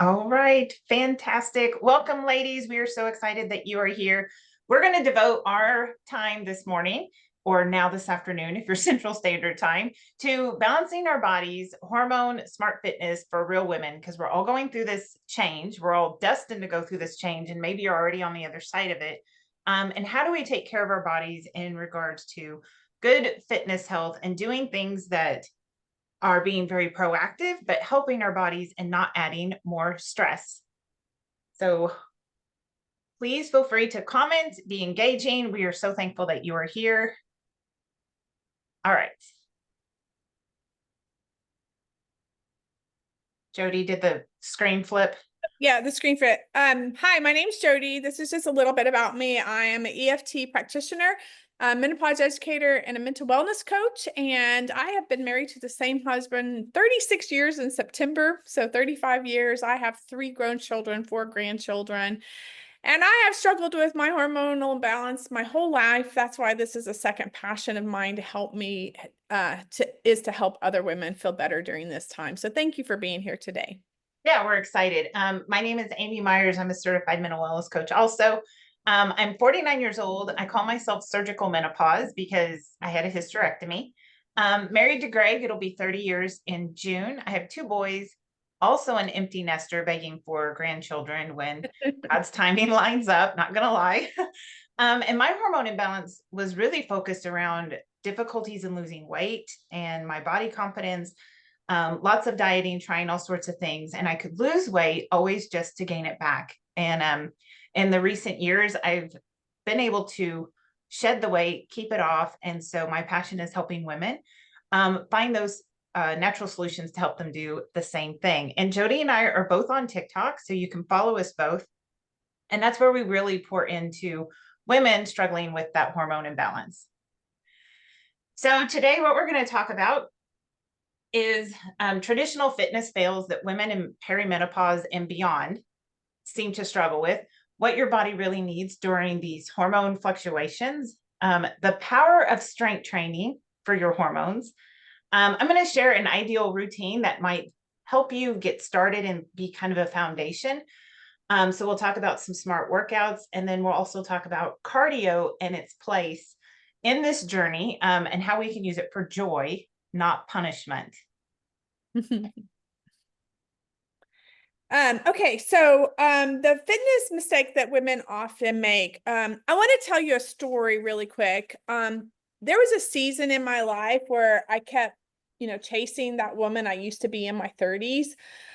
All right, fantastic. Welcome, ladies. We are so excited that you are here. We're going to devote our time this morning, or now this afternoon, if you're Central Standard Time, to balancing our bodies, hormone smart fitness for real women, because we're all going through this change. We're all destined to go through this change, and maybe you're already on the other side of it. And how do we take care of our bodies in regards to good fitness, health, and doing things that are being very proactive, but helping our bodies and not adding more stress. So please feel free to comment, be engaging. We are so thankful that you are here. All right. Jody did the screen flip. Yeah, the screen fit. Hi, my name's Jody. This is just a little bit about me. I am an EFT practitioner, a menopause educator, and a mental wellness coach. And I have been married to the same husband 36 years in September. So 35 years. I have 3 grown children, 4 grandchildren. And I have struggled with my hormonal imbalance my whole life. That's why this is a second passion of mine to help me, to help other women feel better during this time. So thank you for being here today. Yeah, we're excited. My name is Amy Myers. I'm a certified mental wellness coach also. I'm 49 years old. I call myself surgical menopause because I had a hysterectomy. Married to Greg, it'll be 30 years in June. I have 2 boys, also an empty nester begging for grandchildren when God's timing lines up, not going to lie. And my hormone imbalance was really focused around difficulties in losing weight and my body confidence, lots of dieting, trying all sorts of things. And I could lose weight always just to gain it back. And in the recent years, I've been able to shed the weight, keep it off. And so my passion is helping women find those natural solutions to help them do the same thing. And Jody and I are both on TikTok, so you can follow us both. And that's where we really pour into women struggling with that hormone imbalance. So today, what we're going to talk about is traditional fitness fails that women in perimenopause and beyond seem to struggle with, what your body really needs during these hormone fluctuations, the power of strength training for your hormones. I'm going to share an ideal routine that might help you get started and be kind of a foundation. So we'll talk about some smart workouts, and then we'll also talk about cardio and its place in this journey, and how we can use it for joy, not punishment. Okay, so the fitness mistake that women often make, I want to tell you a story really quick. There was a season in my life where I kept, chasing that woman I used to be in my 30s.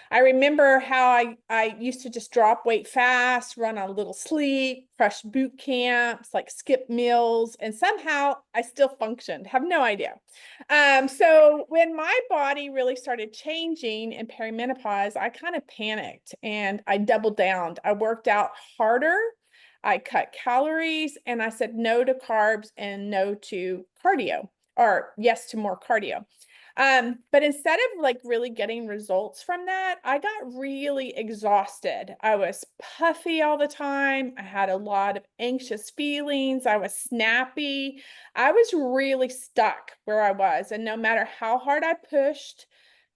I remember how I used to just drop weight fast, run on little sleep, crush boot camps, like skip meals, and somehow I still functioned. Have no idea. So when my body really started changing in perimenopause, I kind of panicked and I doubled down. I worked out harder. I cut calories and I said no to carbs and no to cardio, or yes to more cardio. But instead of like really getting results from that, I got really exhausted. I was puffy all the time. I had a lot of anxious feelings. I was snappy. I was really stuck where I was. And no matter how hard I pushed,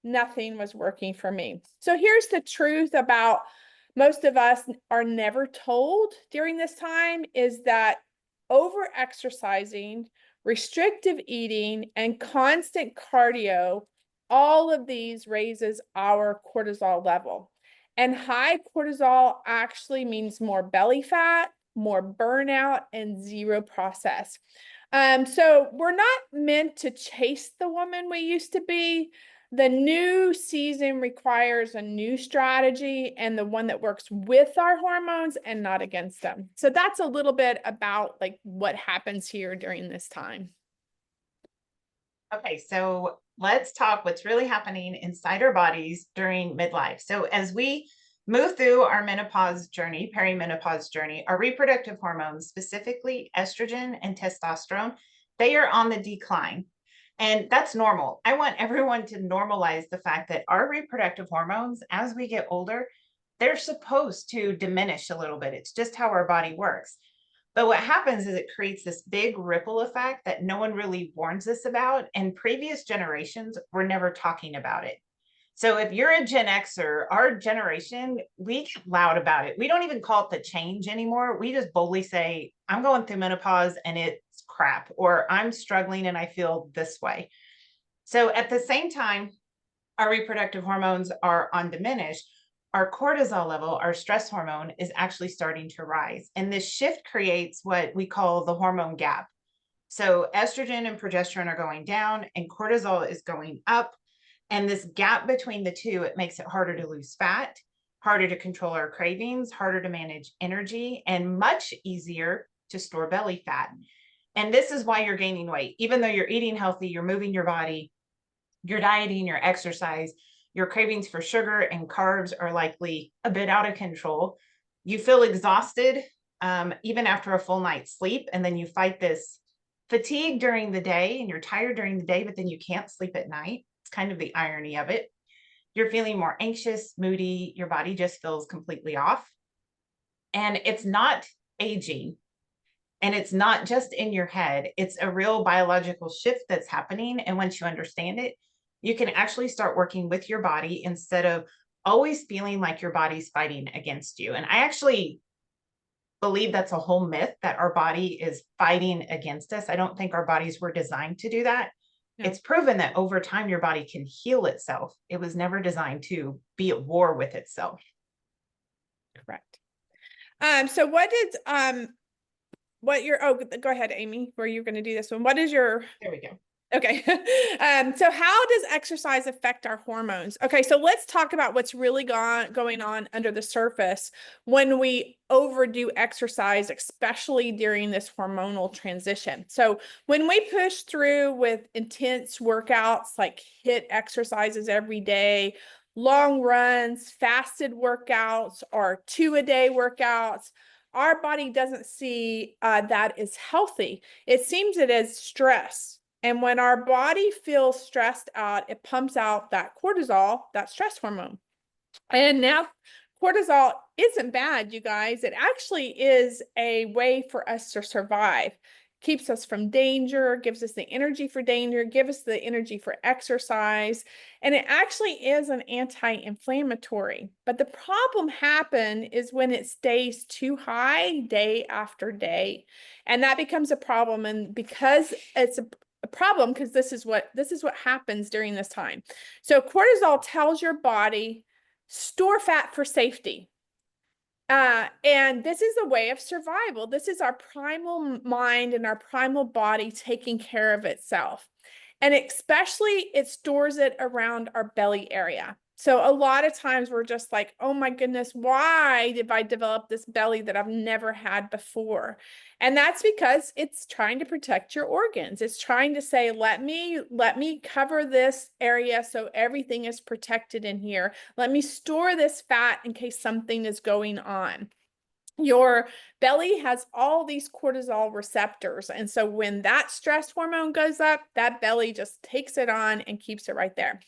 nothing was working for me. So here's the truth about most of us are never told during this time is that over exercising, restrictive eating, and constant cardio, all of these raises our cortisol level. And high cortisol actually means more belly fat, more burnout, and zero process. So we're not meant to chase the woman we used to be. The new season requires a new strategy and the one that works with our hormones and not against them. So that's a little bit about like what happens here during this time. Okay, so let's talk what's really happening inside our bodies during midlife. So as we move through our menopause journey, perimenopause journey, our reproductive hormones, specifically estrogen and testosterone, they are on the decline. And that's normal. I want everyone to normalize the fact that our reproductive hormones, as we get older, they're supposed to diminish a little bit. It's just how our body works. But what happens is it creates this big ripple effect that no one really warns us about. And previous generations were never talking about it. So if you're a Gen Xer, our generation, we get loud about it. We don't even call it the change anymore. We just boldly say, I'm going through menopause and it's crap, or I'm struggling and I feel this way. So at the same time, our reproductive hormones are undiminished. Our cortisol level, our stress hormone, is actually starting to rise. And this shift creates what we call the hormone gap. So estrogen and progesterone are going down and cortisol is going up. And this gap between the two, it makes it harder to lose fat, harder to control our cravings, harder to manage energy, and much easier to store belly fat. And this is why you're gaining weight. Even though you're eating healthy, you're moving your body, you're dieting, your exercise, your cravings for sugar and carbs are likely a bit out of control. You feel exhausted even after a full night's sleep. And then you fight this fatigue during the day and you're tired during the day, but then you can't sleep at night. It's kind of the irony of it. You're feeling more anxious, moody, your body just feels completely off. And it's not aging. And it's not just in your head, it's a real biological shift that's happening. And once you understand it, you can actually start working with your body instead of always feeling like your body's fighting against you. And I actually believe that's a whole myth that our body is fighting against us. I don't think our bodies were designed to do that. No. It's proven that over time, your body can heal itself. It was never designed to be at war with itself. Correct. So go ahead, Amy, where you're going to do this one. There we go. Okay. So how does exercise affect our hormones? Okay, so let's talk about what's really going on under the surface when we overdo exercise, especially during this hormonal transition. So when we push through with intense workouts, like HIIT exercises every day, long runs, fasted workouts, or 2-a-day workouts, our body doesn't see that as healthy. It seems it as stress. And when our body feels stressed out, it pumps out that cortisol, that stress hormone. And now cortisol isn't bad, you guys. It actually is a way for us to survive. Keeps us from danger, gives us the energy for danger, gives us the energy for exercise. And it actually is an anti-inflammatory. But the problem is when it stays too high day after day. And that becomes a problem. And because it's a problem, because this is what happens during this time. So cortisol tells your body, store fat for safety. And this is a way of survival. This is our primal mind and our primal body taking care of itself. And especially it stores it around our belly area. So a lot of times we're just like, oh my goodness, why did I develop this belly that I've never had before? And that's because it's trying to protect your organs. It's trying to say, let me cover this area so everything is protected in here. Let me store this fat in case something is going on. Your belly has all these cortisol receptors. And so when that stress hormone goes up, that belly just takes it on and keeps it right there.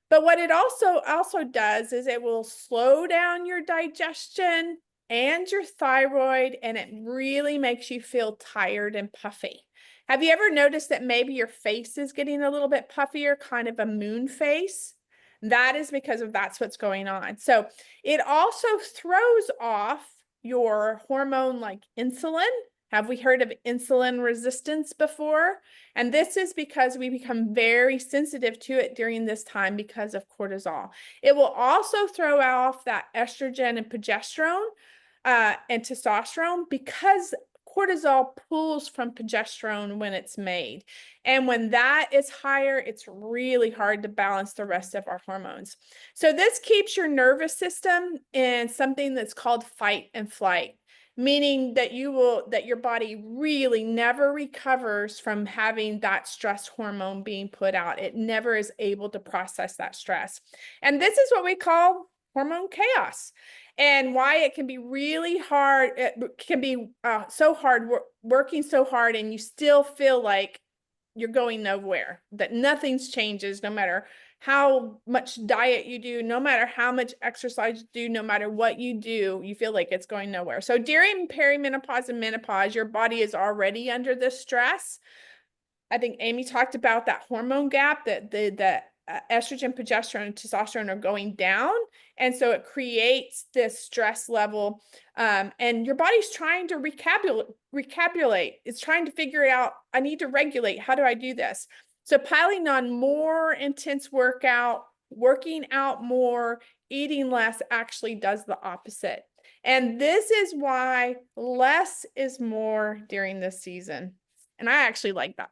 But what it also does is it will slow down your digestion and your thyroid, and it really makes you feel tired and puffy. Have you ever noticed that maybe your face is getting a little bit puffier, kind of a moon face? That is because that's what's going on. So it also throws off your hormone like insulin. Have we heard of insulin resistance before? And this is because we become very sensitive to it during this time because of cortisol. It will also throw off that estrogen and progesterone and testosterone because cortisol pulls from progesterone when it's made. And when that is higher, it's really hard to balance the rest of our hormones. So this keeps your nervous system in something that's called fight and flight, meaning that your body really never recovers from having that stress hormone being put out. It never is able to process that stress. And this is what we call hormone chaos, and why it can be really hard. It can be so hard, working so hard, and you still feel like you're going nowhere, that nothing's changes, no matter how much diet you do, no matter how much exercise you do, no matter what you do, you feel like it's going nowhere. So during perimenopause and menopause, your body is already under this stress. I think Amy talked about that hormone gap, that estrogen, progesterone, and testosterone are going down. And so it creates this stress level. And your body's trying to recapitulate. It's trying to figure out, I need to regulate. How do I do this? So piling on more intense workout, working out more, eating less actually does the opposite. And this is why less is more during this season. And I actually like that.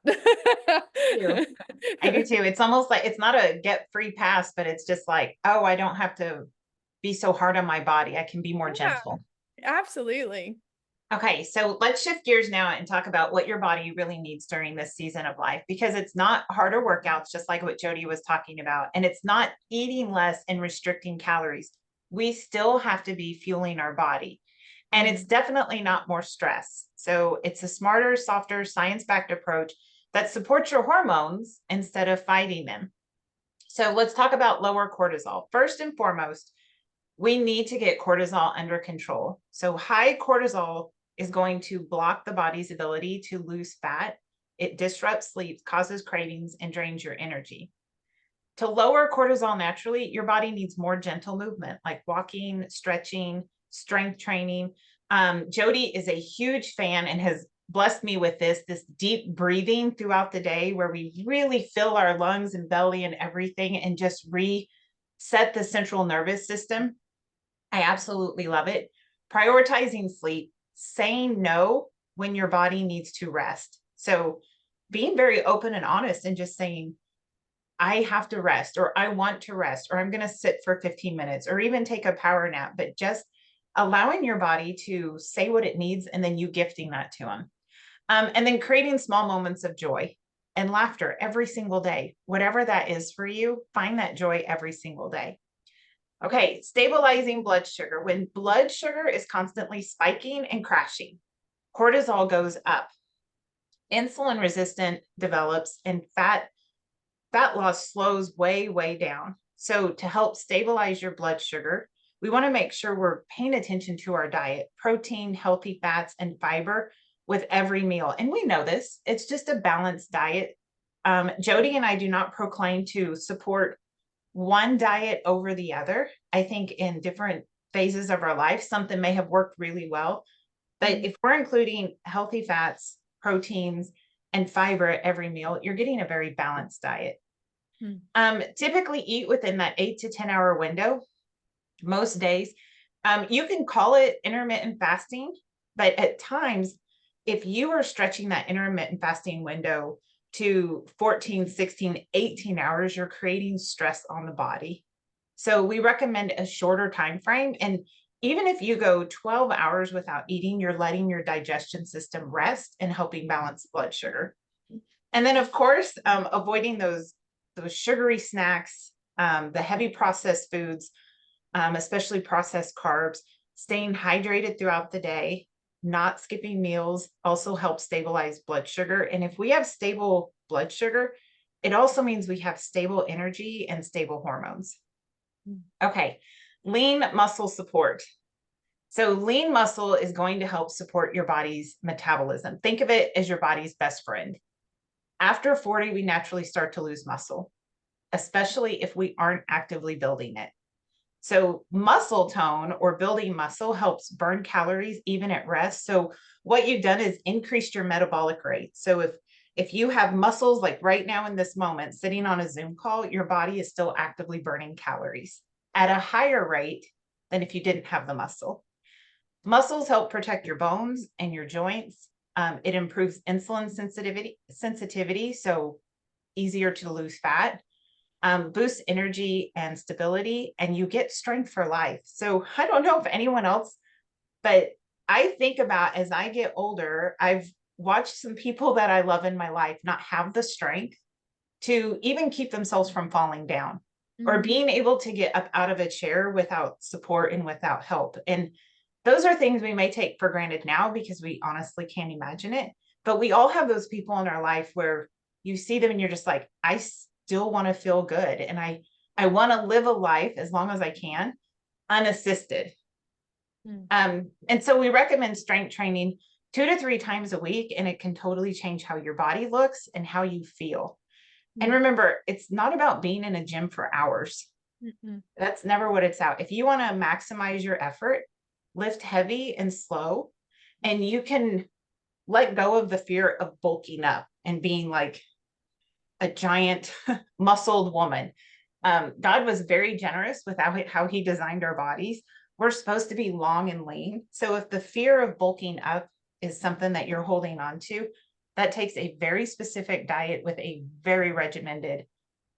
I do too. It's almost like it's not a get free pass, but it's just like, oh, I don't have to be so hard on my body. I can be more Yeah, gentle. absolutely. Okay, so let's shift gears now and talk about what your body really needs during this season of life, because it's not harder workouts, just like what Jody was talking about, and it's not eating less and restricting calories. We still have to be fueling our body, and it's definitely not more stress. So it's a smarter, softer, science-backed approach that supports your hormones instead of fighting them. So let's talk about lower cortisol. First and foremost, we need to get cortisol under control. So high cortisol is going to block the body's ability to lose fat. It disrupts sleep, causes cravings, and drains your energy. To lower cortisol naturally, your body needs more gentle movement like walking, stretching, strength training. Jody is a huge fan and has blessed me with this deep breathing throughout the day where we really fill our lungs and belly and everything and just reset the central nervous system. I absolutely love it. Prioritizing sleep, saying no when your body needs to rest. So being very open and honest and just saying, I have to rest, or I want to rest, or I'm going to sit for 15 minutes, or even take a power nap, but just allowing your body to say what it needs and then you gifting that to them. And then creating small moments of joy and laughter every single day, whatever that is for you, find that joy every single day. Okay, stabilizing blood sugar. When blood sugar is constantly spiking and crashing, cortisol goes up. Insulin resistant develops and fat loss slows way down. So to help stabilize your blood sugar, we want to make sure we're paying attention to our diet, protein, healthy fats, and fiber with every meal. And we know this, it's just a balanced diet. Jody and I do not proclaim to support one diet over the other. I think in different phases of our life, something may have worked really well. But if we're including healthy fats, proteins, and fiber at every meal, you're getting a very balanced diet. Typically eat within that 8 to 10 hour window most days. You can call it intermittent fasting, but at times, if you are stretching that intermittent fasting window to 14, 16, 18 hours, you're creating stress on the body. So we recommend a shorter time frame. And even if you go 12 hours without eating, you're letting your digestion system rest and helping balance blood sugar. And then, of course, avoiding those sugary snacks, the heavy processed foods, especially processed carbs, staying hydrated throughout the day, not skipping meals also helps stabilize blood sugar. And if we have stable blood sugar, it also means we have stable energy and stable hormones. Okay, lean muscle support. So lean muscle is going to help support your body's metabolism. Think of it as your body's best friend. After 40, we naturally start to lose muscle, especially if we aren't actively building it. So muscle tone or building muscle helps burn calories even at rest. So what you've done is increased your metabolic rate. So if you have muscles like right now in this moment, sitting on a Zoom call, your body is still actively burning calories at a higher rate than if you didn't have the muscle. Muscles help protect your bones and your joints. It improves insulin sensitivity, so easier to lose fat. Boosts energy and stability, and you get strength for life. So I don't know if anyone else, but I think about as I get older, I've watched some people that I love in my life not have the strength to even keep themselves from falling down or being able to get up out of a chair without support and without help. And those are things we may take for granted now because we honestly can't imagine it. But we all have those people in our life where you see them and you're just like, I still want to feel good. And I want to live a life as long as I can, unassisted. And so we recommend strength training 2 to 3 times a week, and it can totally change how your body looks and how you feel. And remember, it's not about being in a gym for hours. Mm-mm. That's never what it's out. If you want to maximize your effort, lift heavy and slow, and you can let go of the fear of bulking up and being like a giant muscled woman. God was very generous with how he designed our bodies. We're supposed to be long and lean. So if the fear of bulking up is something that you're holding on to, that takes a very specific diet with a very regimented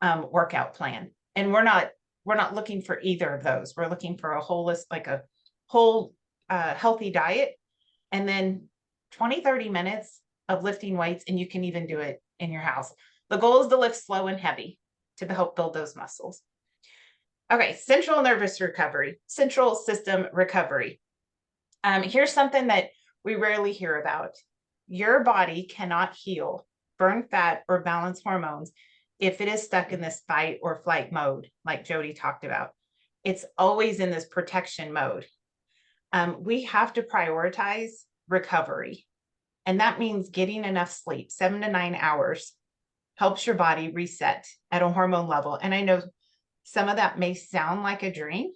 workout plan. And we're not looking for either of those. We're looking for a like a whole healthy diet, and then 20-30 minutes of lifting weights, and you can even do it in your house. The goal is to lift slow and heavy to help build those muscles. Okay, central nervous recovery, central system recovery. Here's something that we rarely hear about. Your body cannot heal, burn fat, or balance hormones if it is stuck in this fight or flight mode, like Jody talked about. It's always in this protection mode. We have to prioritize recovery. And that means getting enough sleep, 7 to 9 hours, helps your body reset at a hormone level. And I know some of that may sound like a dream,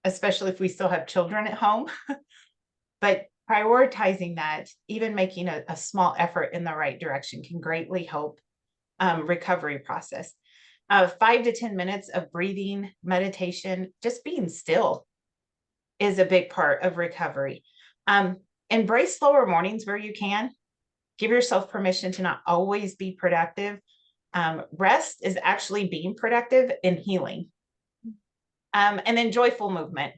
especially if we still have children at home, but prioritizing that, even making a small effort in the right direction, can greatly help recovery process. 5 to 10 minutes of breathing, meditation, just being still is a big part of recovery. Embrace slower mornings where you can. Give yourself permission to not always be productive. Rest is actually being productive and healing. And then joyful movement.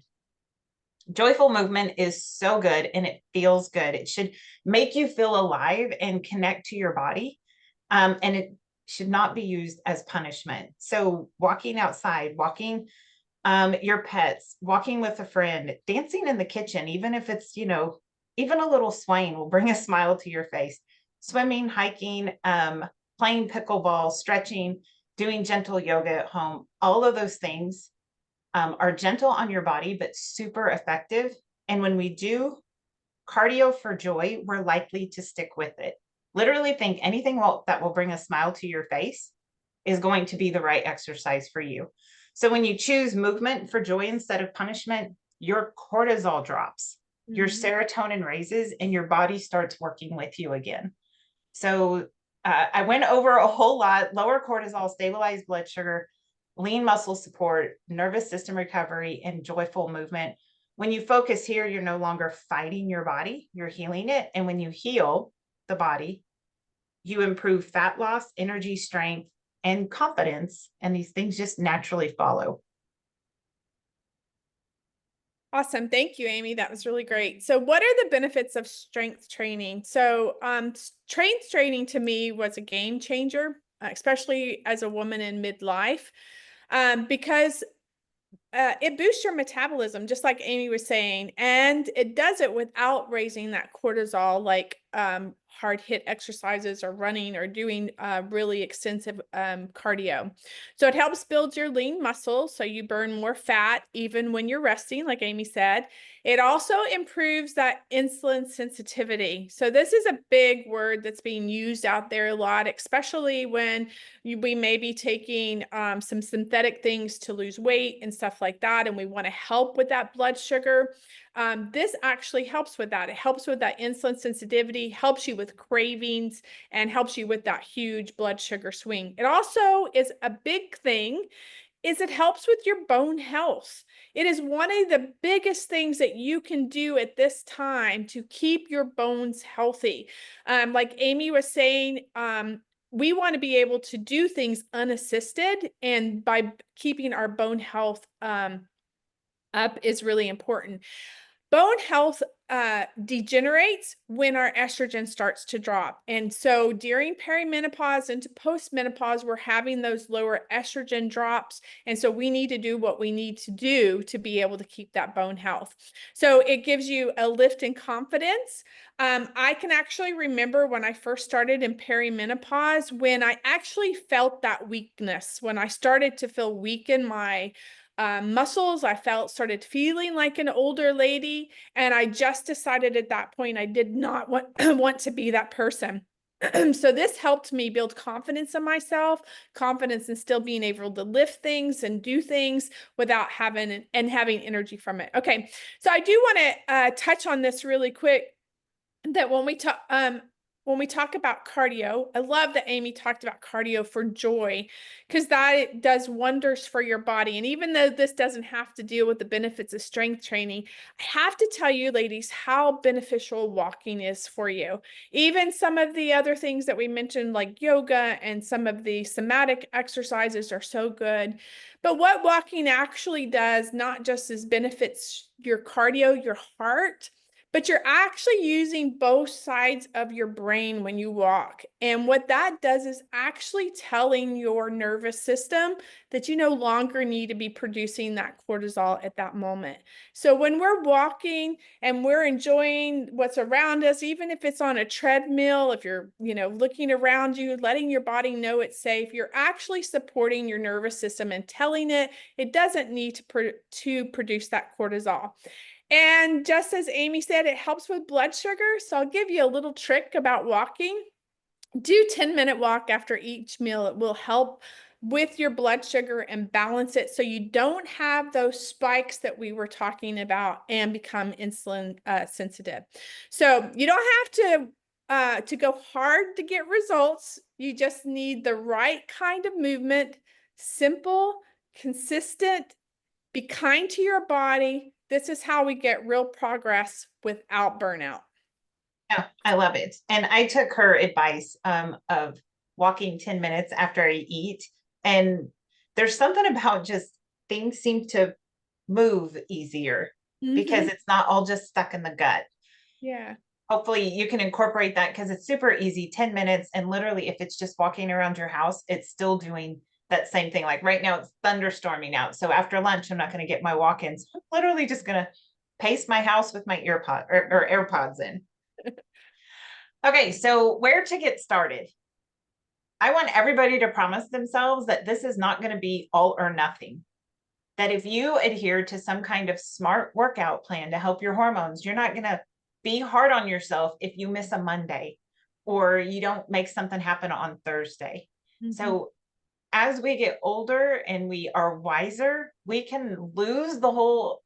Joyful movement is so good and it feels good. It should make you feel alive and connect to your body. And it should not be used as punishment. So walking outside, walking your pets, walking with a friend, dancing in the kitchen, even if it's, even a little swaying will bring a smile to your face. Swimming, hiking, playing pickleball, stretching, doing gentle yoga at home, all of those things are gentle on your body, but super effective. And when we do cardio for joy, we're likely to stick with it. Literally think anything that will bring a smile to your face is going to be the right exercise for you. So when you choose movement for joy instead of punishment, your cortisol drops, your serotonin raises, and your body starts working with you again. So I went over a whole lot: lower cortisol, stabilized blood sugar, lean muscle support, nervous system recovery, and joyful movement. When you focus here, you're no longer fighting your body, you're healing it. And when you heal the body, you improve fat loss, energy, strength, and confidence. And these things just naturally follow. Awesome. Thank you, Amy. That was really great. So what are the benefits of strength training? So strength training to me was a game changer, especially as a woman in midlife, because it boosts your metabolism, just like Amy was saying, and it does it without raising that cortisol, like hard hit exercises or running or doing really extensive cardio. So it helps build your lean muscles so you burn more fat even when you're resting, like Amy said. It also improves that insulin sensitivity. So this is a big word that's being used out there a lot, especially when we may be taking some synthetic things to lose weight and stuff like that, and we want to help with that blood sugar. This actually helps with that. It helps with that insulin sensitivity, helps you with cravings, and helps you with that huge blood sugar swing. It also is a big thing is it helps with your bone health. It is one of the biggest things that you can do at this time to keep your bones healthy. Like Amy was saying, we want to be able to do things unassisted, and by keeping our bone health up is really important. Bone health degenerates when our estrogen starts to drop. And so during perimenopause into postmenopause, we're having those lower estrogen drops. And so we need to do what we need to do to be able to keep that bone health. So it gives you a lift in confidence. I can actually remember when I first started in perimenopause, when I actually felt that weakness, when I started to feel weak in my muscles. I started feeling like an older lady, and I just decided at that point I did not want to be that person. So this helped me build confidence in myself, confidence in still being able to lift things and do things without having and having energy from it. Okay, so I do want to touch on this really quick, that when we talk about cardio, I love that Amy talked about cardio for joy, because that does wonders for your body. And even though this doesn't have to deal with the benefits of strength training, I have to tell you, ladies, how beneficial walking is for you. Even some of the other things that we mentioned, like yoga and some of the somatic exercises, are so good. But what walking actually does, not just is benefits your cardio, your heart, but you're actually using both sides of your brain when you walk. And what that does is actually telling your nervous system that you no longer need to be producing that cortisol at that moment. So when we're walking and we're enjoying what's around us, even if it's on a treadmill, if you're, looking around you, letting your body know it's safe, you're actually supporting your nervous system and telling it it doesn't need to produce that cortisol. And just as Amy said, it helps with blood sugar. So I'll give you a little trick about walking. Do 10-minute walk after each meal. It will help with your blood sugar and balance it so you don't have those spikes that we were talking about and become insulin sensitive. So you don't have to go hard to get results. You just need the right kind of movement, simple, consistent. Be kind to your body. This is how we get real progress without burnout. Yeah, I love it. And I took her advice of walking 10 minutes after I eat. And there's something about just things seem to move easier because Mm-hmm. it's not all just stuck in the gut. Yeah. Hopefully you can incorporate that because it's super easy, 10 minutes. And literally, if it's just walking around your house, it's still doing that same thing. Like right now, it's thunderstorming out. So after lunch, I'm not going to get my walk-ins. I'm literally just going to pace my house with my earpod or AirPods in. Okay, so where to get started? I want everybody to promise themselves that this is not going to be all or nothing. That if you adhere to some kind of smart workout plan to help your hormones, you're not going to be hard on yourself if you miss a Monday or you don't make something happen on Thursday. Mm-hmm. So as we get older and we are wiser, we can lose the whole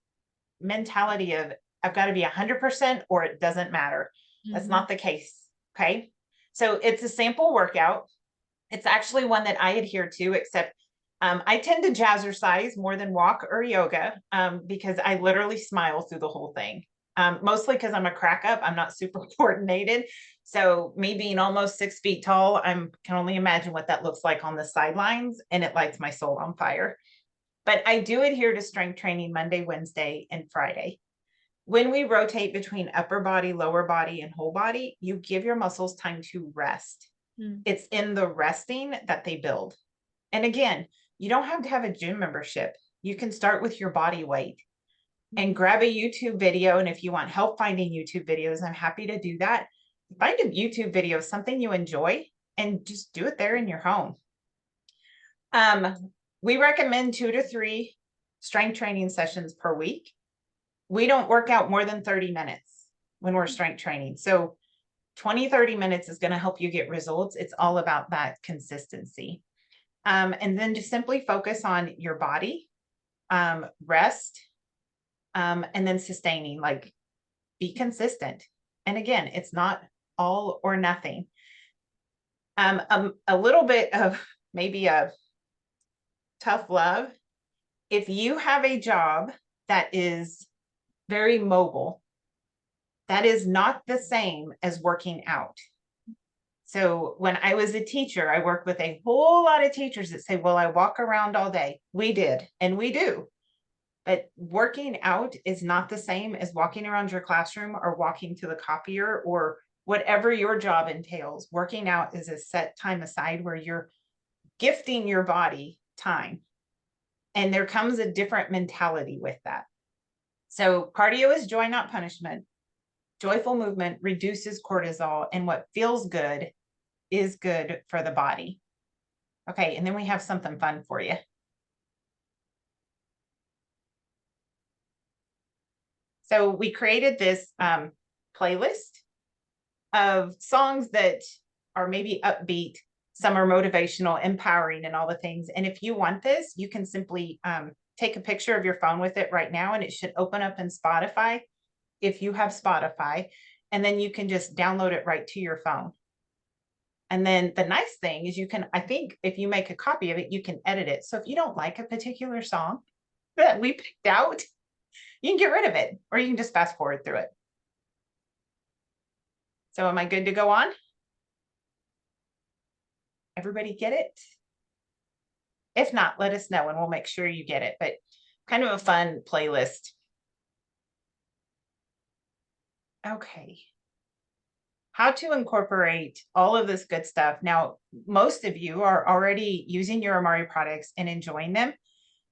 mentality of I've got to be 100% or it doesn't matter. That's Mm-hmm. not the case. Okay. So it's a sample workout. It's actually one that I adhere to, except I tend to jazzercise more than walk or yoga because I literally smile through the whole thing. Mostly because I'm a crack up. I'm not super coordinated. So me being almost 6 feet tall, I can only imagine what that looks like on the sidelines, and it lights my soul on fire. But I do adhere to strength training Monday, Wednesday, and Friday. When we rotate between upper body, lower body, and whole body, you give your muscles time to rest. Mm-hmm. It's in the resting that they build. And again, you don't have to have a gym membership. You can start with your body weight and grab a YouTube video. And if you want help finding YouTube videos, I'm happy to do that. Find a YouTube video, something you enjoy, and just do it there in your home. We recommend 2 to 3 strength training sessions per week. We don't work out more than 30 minutes when we're strength training. So 20, 30 minutes is going to help you get results. It's all about that consistency. And then just simply focus on your body, rest, and then sustaining, like be consistent. And again, it's not all or nothing. A little bit of maybe a tough love. If you have a job that is very mobile, that is not the same as working out. So when I was a teacher, I worked with a whole lot of teachers that say, well, I walk around all day. We did, and we do. But working out is not the same as walking around your classroom or walking to the copier or whatever your job entails. Working out is a set time aside where you're gifting your body time. And there comes a different mentality with that. So cardio is joy, not punishment. Joyful movement reduces cortisol, and what feels good is good for the body. Okay, and then we have something fun for you. So we created this playlist of songs that are maybe upbeat, some are motivational, empowering, and all the things. And if you want this, you can simply take a picture of your phone with it right now, and it should open up in Spotify if you have Spotify, and then you can just download it right to your phone. And then the nice thing is you can, I think if you make a copy of it, you can edit it. So if you don't like a particular song that we picked out, you can get rid of it, or you can just fast forward through it. So am I good to go on? Everybody get it? If not, let us know and we'll make sure you get it, but kind of a fun playlist. Okay. How to incorporate all of this good stuff. Now, most of you are already using your Amari products and enjoying them.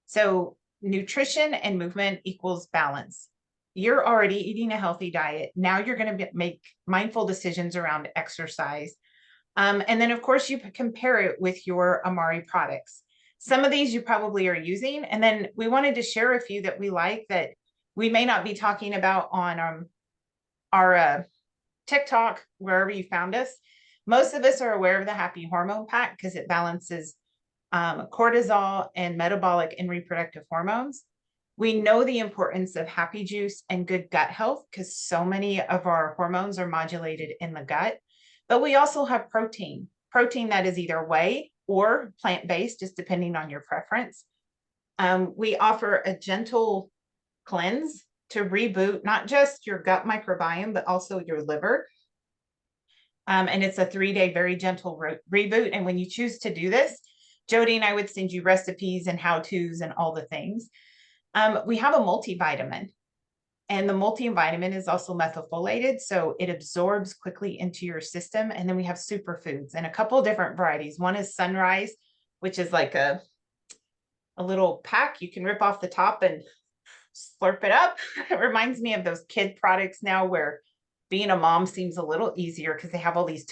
So nutrition and movement equals balance. You're already eating a healthy diet. Now you're going to make mindful decisions around exercise. And then, of course, you compare it with your Amari products. Some of these you probably are using. And then we wanted to share a few that we like that we may not be talking about on our TikTok, wherever you found us. Most of us are aware of the Happy Hormone Pack because it balances cortisol and metabolic and reproductive hormones. We know the importance of happy juice and good gut health because so many of our hormones are modulated in the gut. But we also have protein that is either whey or plant-based, just depending on your preference. We offer a gentle cleanse to reboot not just your gut microbiome, but also your liver. And it's a 3-day, very gentle reboot. And when you choose to do this, Jody and I would send you recipes and how-tos and all the things. We have a multivitamin, and the multivitamin is also methylated, so it absorbs quickly into your system. And then we have superfoods and a couple of different varieties. One is Sunrise, which is like a little pack you can rip off the top and slurp it up. It reminds me of those kid products now where being a mom seems a little easier because they have all these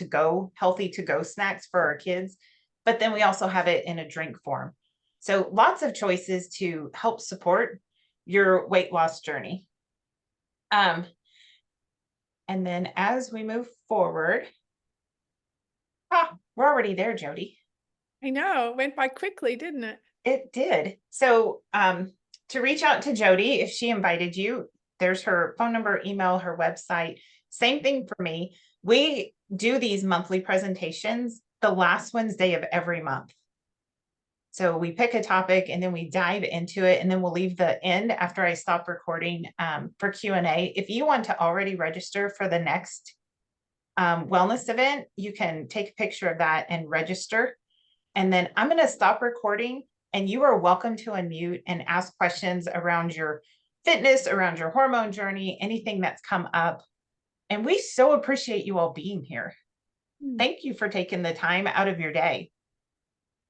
healthy to-go snacks for our kids. But then we also have it in a drink form. So lots of choices to help support your weight loss journey. And then as we move forward, we're already there, Jody. I know, it went by quickly, didn't it? It did. So to reach out to Jody, if she invited you, there's her phone number, email, her website. Same thing for me. We do these monthly presentations the last Wednesday of every month. So we pick a topic and then we dive into it, and then we'll leave the end after I stop recording for Q&A. If you want to already register for the next wellness event, you can take a picture of that and register. And then I'm going to stop recording, and you are welcome to unmute and ask questions around your fitness, around your hormone journey, anything that's come up. And we so appreciate you all being here. Thank you for taking the time out of your day.